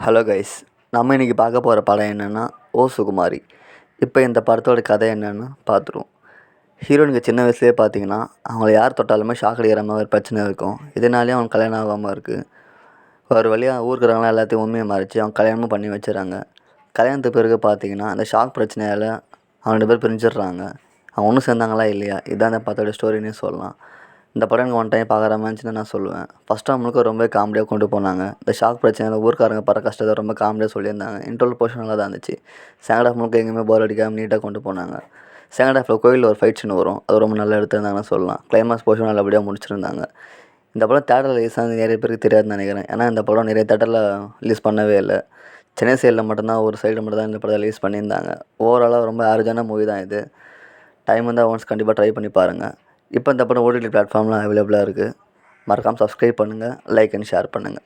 Hello guys, நம்ம இன்றைக்கி பார்க்க போகிற படம் என்னென்னா ஓ சுகுமாரி. இப்போ இந்த படத்தோட கதை என்னென்னு பார்த்துருவோம். ஹீரோயினுக்கு சின்ன வயசுலேயே பார்த்தீங்கன்னா அவங்கள யார் தொட்டாலுமே ஷாக் அடிக்கிற மாதிரி ஒரு பிரச்சனை இருக்கும். இதனாலேயே அவங்க கல்யாணம் ஆகாமல் இருக்குது. ஒரு வழியாக ஊருக்குறவங்களாம் எல்லாத்தையும் உண்மையை மறைச்சி அவங்க கல்யாணமும் பண்ணி வச்சுறாங்க. கல்யாணத்துக்கு பிறகு பார்த்தீங்கன்னா அந்த ஷாக் பிரச்சனையால் அவங்க 2 பேர் பிரிஞ்சிடுறாங்க. அவங்க ஒன்றும் சேர்ந்தாங்களா இல்லையா, இதான் இந்த படத்தோட ஸ்டோரின்னே சொல்லலாம். இந்த படம் எனக்கு ஒன் டைம் பார்க்குற மாதிரி இருந்துச்சுன்னு நான் சொல்லுவேன். ஃபஸ்ட் டைம் முழுக்க ரொம்ப காமெடியாக கொண்டு போனாங்க. இந்த ஷாக் பிரச்சனையில் ஊர்க்காரங்க படுற கஷ்டத்தை ரொம்ப காமெடியாக சொல்லியிருந்தாங்க. இன்டர்வல் போர்ஷன் நல்லா தான் இருந்துச்சு. செகண்ட் ஹாஃப் முழுக்க எங்கேயுமே போர் அடிக்காமல் நீட்டாக கொண்டு போனாங்க. செகண்ட் ஹாஃபில் கோயிலில் ஒரு ஃபைட் சீன் வரும், அது ரொம்ப நல்லா எடுத்திருந்தாங்கன்னு சொல்லலாம். கிளைமாக்ஸ் போர்ஷன் நல்லபடியாக முடிச்சிருந்தாங்க. இந்த படம் தேட்டரில் ரிலீஸ் ஆனது நிறைய பேருக்கு தெரியாதுன்னு நினைக்கிறேன். ஏன்னா இந்த படம் நிறைய தேட்டரில் ரிலீஸ் பண்ணவே இல்லை. சென்னை சைடில் மட்டும்தான், ஒரு சைடு மட்டும் தான் இந்த படத்தை ரிலீஸ் பண்ணியிருந்தாங்க. ஓவராலாக ரொம்ப ஆவரேஜான மூவி தான் இது. டைம் வந்தால் ஒன்ஸ் கண்டிப்பாக ட்ரை பண்ணி பாருங்கள். இப்போ இந்த படம் ஓடிடி பிளாட்ஃபார்ம்லாம் அவைலபிளாக இருக்குது. மறக்காமல் சப்ஸ்கிரைப் பண்ணுங்கள், லைக் அண்ட் ஷேர் பண்ணுங்கள்.